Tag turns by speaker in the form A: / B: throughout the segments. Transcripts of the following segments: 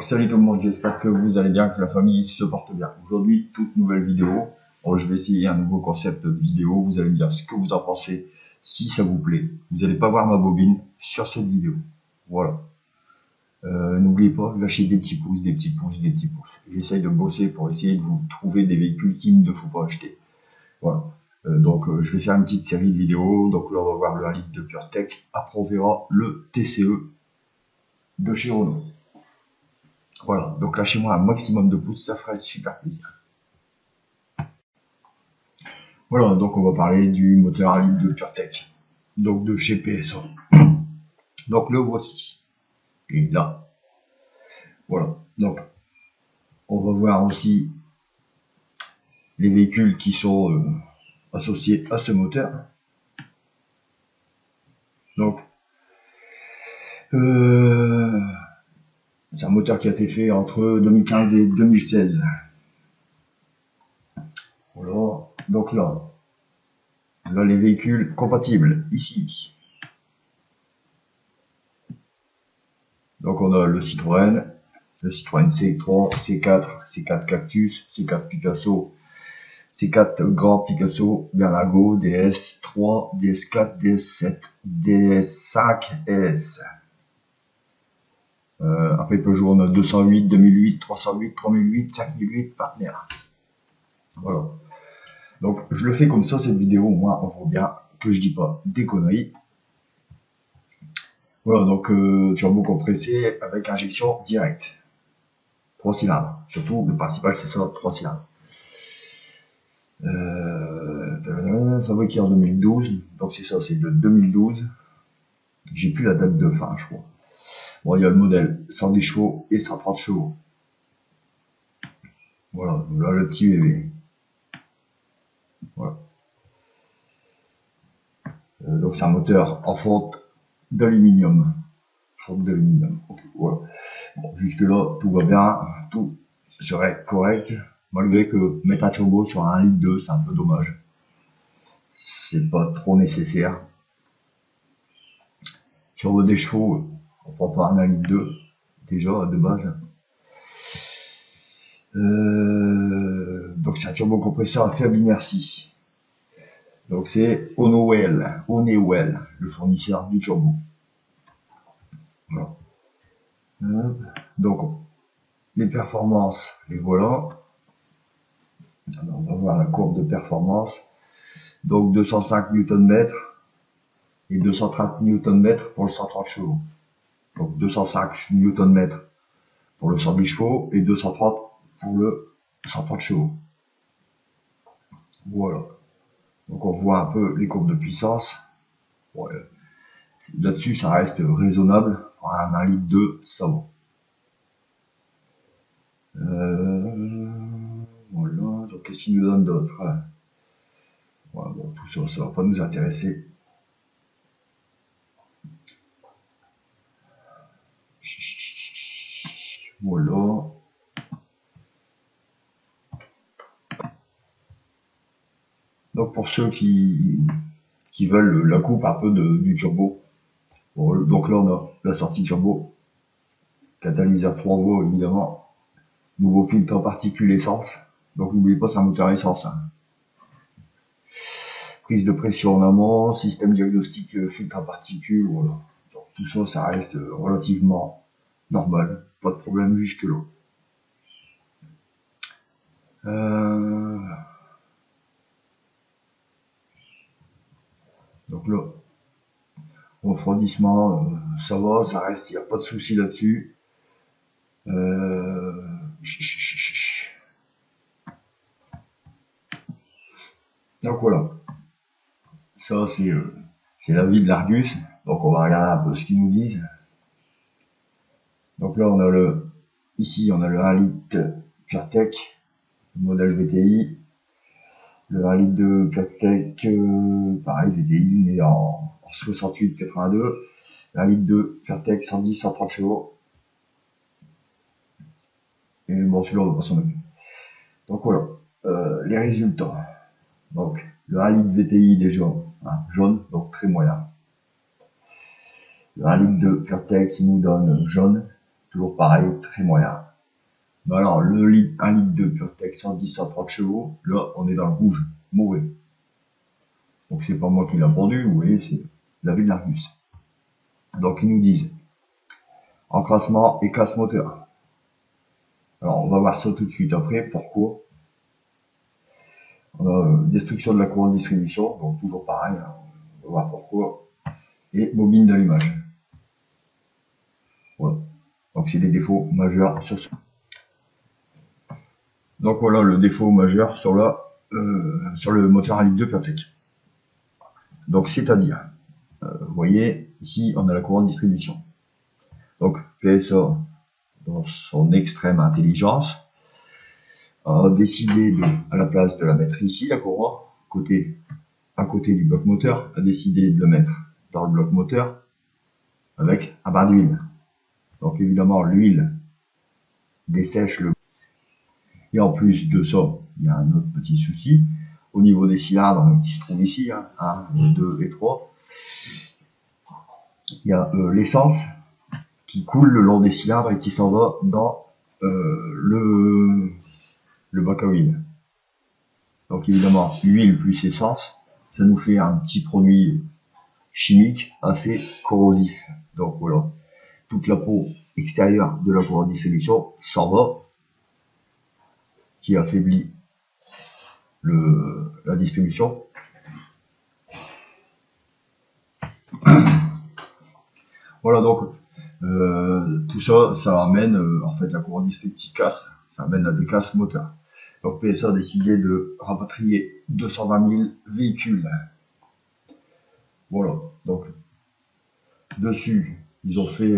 A: salut tout le monde, j'espère que vous allez bien, que la famille se porte bien. Aujourd'hui, toute nouvelle vidéo. Je vais essayer un nouveau concept de vidéo. Vous allez me dire ce que vous en pensez, si ça vous plaît. Vous n'allez pas voir ma bobine sur cette vidéo. Voilà. N'oubliez pas, lâchez des petits pouces, des petits pouces, des petits pouces. J'essaye de bosser pour essayer de vous trouver des véhicules qu'il ne faut pas acheter. Voilà. Je vais faire une petite série de vidéos. Donc là, on va voir le 1 litre de PureTech. Après, on verra le TCE de chez Renault. Voilà, donc lâchez-moi un maximum de pouces, ça ferait super plaisir. Voilà, donc on va parler du moteur 1 litre de PureTech, donc de chez PSA. Donc le voici. Et là, voilà. Donc on va voir aussi les véhicules qui sont associés à ce moteur. Donc c'est un moteur qui a été fait entre 2015 et 2016. Voilà. Donc là les véhicules compatibles ici. Donc on a le Citroën C3, C4, C4 Cactus, C4 Picasso, C4 Grand Picasso, Berlingo, DS3, DS4, DS7, DS5, S. Après Peugeot, on a 208, 2008, 308, 3008, 5008, partenaires. Voilà. Donc je le fais comme ça cette vidéo, au moins on voit bien que je dis pas des conneries. Voilà, donc turbo compressé avec injection directe. 3 cylindres. Surtout, le principal, c'est ça, 3 cylindres. Fabriqué en 2012. Donc c'est ça, c'est de 2012. J'ai plus la date de fin, je crois. Bon, il y a le modèle 110 chevaux et 130 chevaux. Voilà, là le petit bébé. Voilà. Donc c'est un moteur en fonte d'aluminium. Okay, voilà. Bon, jusque là, tout va bien, tout serait correct, malgré que mettre un turbo sur un 1,2 litre, c'est un peu dommage. C'est pas trop nécessaire. Si on veut des chevaux, on prend pas un 1,2 litre, déjà, de base. Donc c'est un turbocompresseur à faible inertie. Donc c'est Honeywell, le fournisseur du turbo. Voilà. Donc les performances, les voilà. Alors, on va voir la courbe de performance. Donc 205 Nm et 230 Nm pour le 130 chevaux. Donc 205 Nm pour le 110 chevaux et 230 pour le 130 chevaux. Voilà. Donc on voit un peu les courbes de puissance. Ouais. Là-dessus, ça reste raisonnable. Un 1,2 litre, ça va. Voilà. Donc qu'est-ce qu'il nous donne d'autre? Voilà, bon, tout ça, ça va pas nous intéresser. Voilà. Donc pour ceux qui veulent la coupe un peu du turbo, bon, donc là on a la sortie turbo, catalyseur 3 voies évidemment, nouveau filtre en particules essence, donc n'oubliez pas c'est un moteur essence. Hein. Prise de pression en amont, système diagnostic filtre à particules, voilà. Donc, tout ça, ça reste relativement normal, pas de problème jusque là. Donc là, refroidissement, ça va, ça reste, il n'y a pas de souci là-dessus. Donc voilà, ça c'est l'avis de l'Argus. Donc on va regarder un peu ce qu'ils nous disent. Donc là on a ici on a le 1 litre PureTech, modèle VTI. Le 1 litre de PureTech, pareil VTI, mais en 68-82. 1 litre de PureTech 110-130 chevaux. Et bon, celui-là, on va pas s'en occuper. Donc voilà, les résultats. Donc, le 1 litre VTI déjà, hein, jaune, donc très moyen. Le 1 litre de PureTech, il nous donne jaune. toujours pareil, très moyen. Mais alors, 1 litre de PureTech 110-130 chevaux, là, on est dans le rouge, mauvais. Donc, c'est pas moi qui l'a vendu, vous voyez, c'est l'avis de l'Argus. Donc, ils nous disent encrassement et casse moteur. Alors, on va voir ça tout de suite après. Pourquoi? On a destruction de la courroie de distribution, donc toujours pareil, hein. On va voir pourquoi. Et bobine d'allumage. Voilà. Donc, c'est des défauts majeurs sur ce. Donc, voilà le défaut majeur sur le moteur 1 litre de PureTech. Donc, c'est-à-dire, vous voyez, ici, on a la courroie de distribution. Donc, PSA, dans son extrême intelligence, a décidé à la place de la mettre ici, la courroie, à côté du bloc moteur, a décidé de le mettre dans le bloc moteur avec un bain d'huile. Donc évidemment, l'huile dessèche le. Et en plus de ça, il y a un autre petit souci au niveau des cylindres qui se trouvent ici, 1, 2 et 3. Il y a l'essence qui coule le long des cylindres et qui s'en va dans le bac à huile. Donc évidemment, huile plus essence, ça nous fait un petit produit chimique assez corrosif. Donc voilà, toute la peau extérieure de la courroie de distribution s'en va, qui affaiblit la distribution. Voilà, donc tout ça, ça amène en fait la courroie distributive qui casse, ça amène à des casses moteurs. Donc PSA a décidé de rapatrier 220 000 véhicules. Voilà, donc dessus, ils ont fait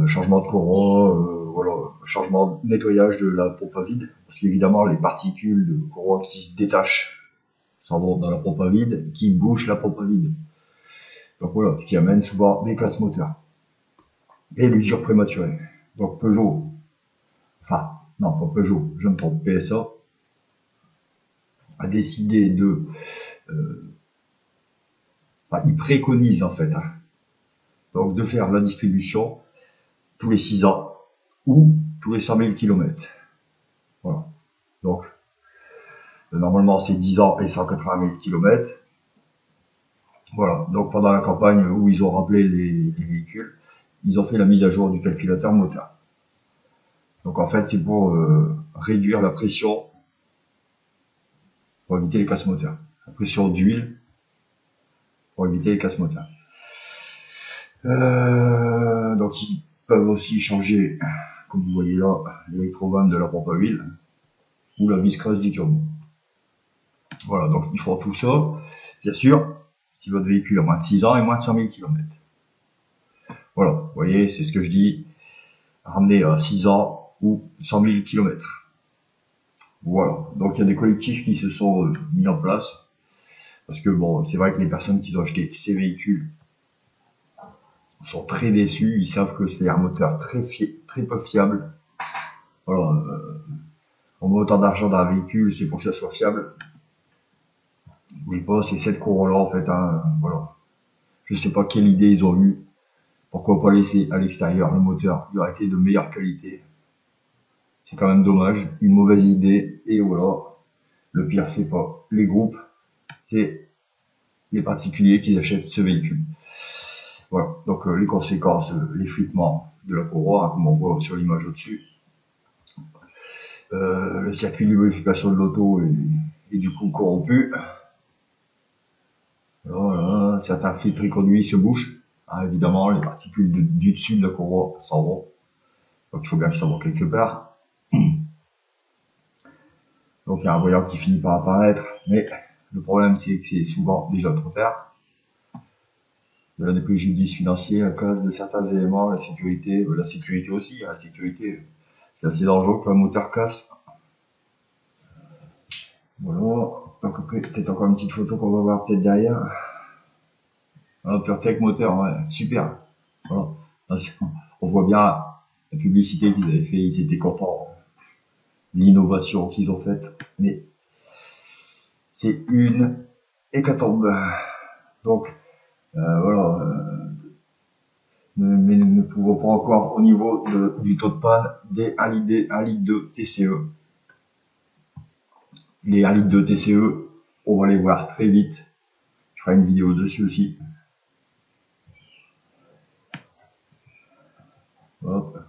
A: changement de courroie, voilà, changement de nettoyage de la pompe à vide, parce qu'évidemment les particules de courroie qui se détachent s'en vont dans la pompe à vide, qui bouchent la pompe à vide. Donc voilà, ce qui amène souvent des casses moteurs et l'usure prématurée. Donc Peugeot, enfin non pas Peugeot, je me trompe, PSA a décidé de, il préconise en fait, donc de faire la distribution tous les 6 ans ou tous les 100 000 km. Voilà. Donc normalement c'est 10 ans et 180 000 km. Voilà, donc pendant la campagne où ils ont rappelé les véhicules, ils ont fait la mise à jour du calculateur moteur. Donc en fait c'est pour réduire la pression, pour éviter les casses moteurs. La pression d'huile pour éviter les casses moteurs. Donc ils peuvent aussi changer, comme vous voyez là, l'électrovanne de la pompe à huile ou la vis creuse du turbo. Voilà, donc ils font tout ça, bien sûr, si votre véhicule a moins de 6 ans et moins de 100 000 km. Voilà, vous voyez, c'est ce que je dis, ramener à 6 ans ou 100 000 km. Voilà, donc il y a des collectifs qui se sont mis en place, parce que bon, c'est vrai que les personnes qui ont acheté ces véhicules sont très déçus, ils savent que c'est un moteur très peu fiable. Voilà, on met autant d'argent dans un véhicule, c'est pour que ça soit fiable. Oui, pas, c'est cette courroie-là en fait, voilà. Je sais pas quelle idée ils ont eu. Pourquoi pas laisser à l'extérieur le moteur, il aurait été de meilleure qualité. C'est quand même dommage, une mauvaise idée, et voilà. Le pire, c'est pas les groupes, c'est les particuliers qui achètent ce véhicule. Voilà, donc les conséquences, l'effritement de la courroie, comme on voit sur l'image au-dessus. Le circuit de lubrification de l'auto est du coup corrompu. Voilà, certains filtres conduits se bouchent. Évidemment, les particules du dessus de la courroie s'en vont. Donc il faut bien qu'ils s'en vont quelque part. Donc il y a un voyant qui finit par apparaître, mais le problème c'est que c'est souvent déjà trop tard. Il y a des préjudices financiers à cause de certains éléments, la sécurité aussi, la sécurité c'est assez dangereux que le moteur casse. Voilà, donc après peut-être encore une petite photo qu'on va voir peut-être derrière. Voilà, PureTech moteur, ouais, super. Voilà. On voit bien la publicité qu'ils avaient fait, ils étaient contents de l'innovation qu'ils ont faite, mais c'est une hécatombe. Donc voilà, mais ne pouvons pas encore au niveau du taux de panne des 1 litre de TCE. Les 1 litre de TCE, on va les voir très vite. Je ferai une vidéo dessus aussi. Hop.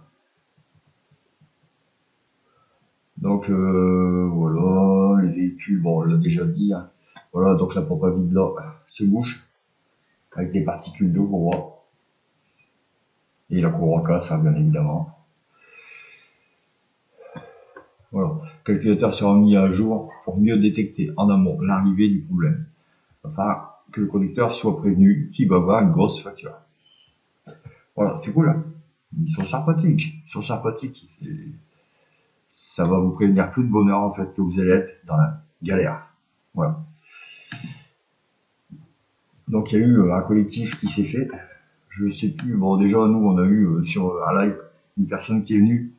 A: Donc voilà, les véhicules, bon, on l'a déjà dit. Hein. Voilà, donc la pompe à vide là se bouche avec des particules de courroie. Et la courroie casse, hein, bien évidemment. Voilà, le calculateur sera mis à jour pour mieux détecter en amont l'arrivée du problème. Enfin, que le conducteur soit prévenu qu'il va avoir une grosse facture. Voilà, c'est cool. Hein, ils sont sympathiques. Ils sont sympathiques. Ça va vous prévenir plus de bonheur en fait que vous allez être dans la galère. Voilà. Donc il y a eu un collectif qui s'est fait. Je sais plus. Bon, déjà nous on a eu sur un live une personne qui est venue.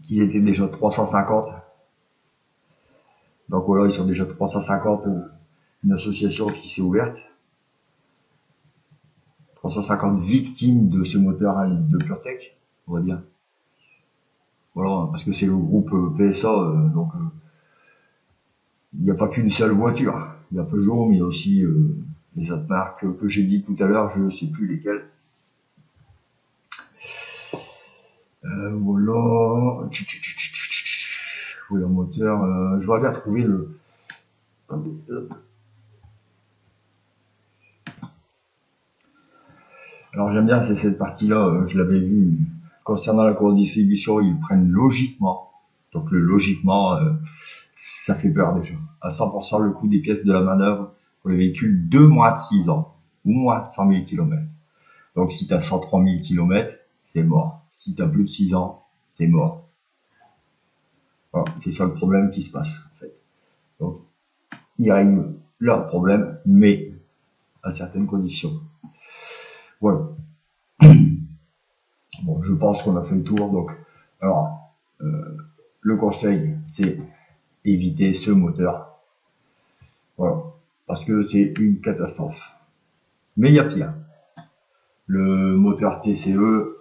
A: Ils étaient déjà 350. Donc voilà, ils sont déjà 350. Une association qui s'est ouverte. 350 victimes de ce moteur à litre de PureTech, on va dire. Voilà, parce que c'est le groupe PSA, donc il n'y a pas qu'une seule voiture. Il y a Peugeot, mais il y a aussi les autres marques que j'ai dit tout à l'heure, je ne sais plus lesquelles. Voilà. Oui, un moteur. Je vais bien trouver le. Alors j'aime bien, c'est cette partie-là, je l'avais vu. Concernant la courbe de distribution, ils prennent logiquement. Donc le logiquement, ça fait peur déjà. À 100% le coût des pièces de la manœuvre pour les véhicules de moins de 6 ans ou moins de 100 000 km. Donc si tu as 103 000 km, c'est mort. Si tu as plus de 6 ans, c'est mort. Voilà, c'est ça le problème qui se passe en fait. Donc ils règlent leur problème, mais à certaines conditions. Voilà. Bon, je pense qu'on a fait le tour. Donc, alors, le conseil, c'est éviter ce moteur. Voilà. Parce que c'est une catastrophe. Mais il y a pire. Le moteur TCE,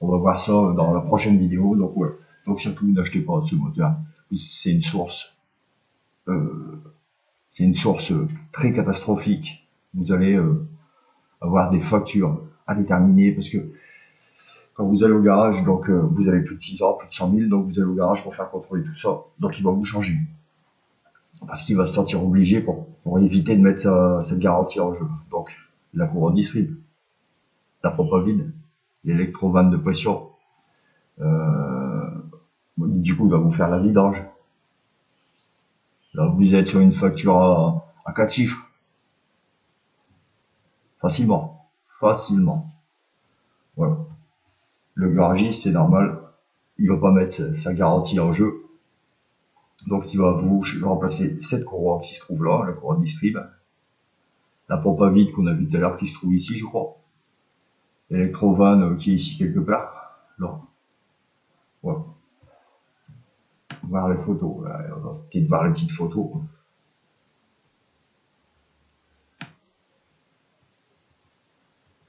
A: on va voir ça dans la prochaine vidéo. Donc, ouais. Donc, surtout, n'achetez pas ce moteur. C'est une source très catastrophique. Vous allez avoir des factures indéterminées parce que quand vous allez au garage, donc vous avez plus de 6 ans, plus de 100 000, donc vous allez au garage pour faire contrôler tout ça. Donc il va vous changer. Parce qu'il va se sentir obligé pour éviter de mettre cette garantie en jeu. Donc la couronne distrib, la pompe à vide, l'électrovanne de pression. Du coup, il va vous faire la vidange. Là, vous êtes sur une facture à 4 chiffres. Facilement. Voilà. Le garagiste, c'est normal, il va pas mettre sa garantie en jeu. Donc il va vous remplacer cette courroie qui se trouve là, la courroie distrib. La pompe à vide qu'on a vu tout à l'heure qui se trouve ici, je crois. L'électrovanne qui est ici quelque part. Là. Voilà. Voir les photos. On va peut-être voir les petites photos.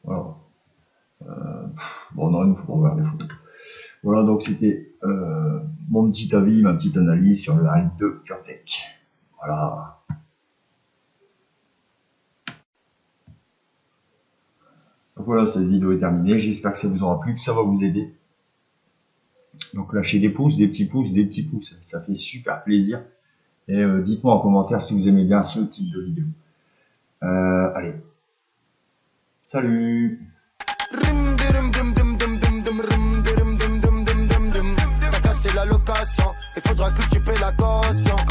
A: Voilà. Bon, non, il nous faut voir les photos. Voilà, donc c'était mon petit avis, ma petite analyse sur le 1 litre de PureTech. Voilà. Donc voilà, cette vidéo est terminée. J'espère que ça vous aura plu, que ça va vous aider. Donc lâchez des pouces, des petits pouces, des petits pouces. Ça fait super plaisir. Et dites-moi en commentaire si vous aimez bien ce type de vidéo. Allez. Salut!
B: T'as cassé la location, il faudra que tu paies la caution.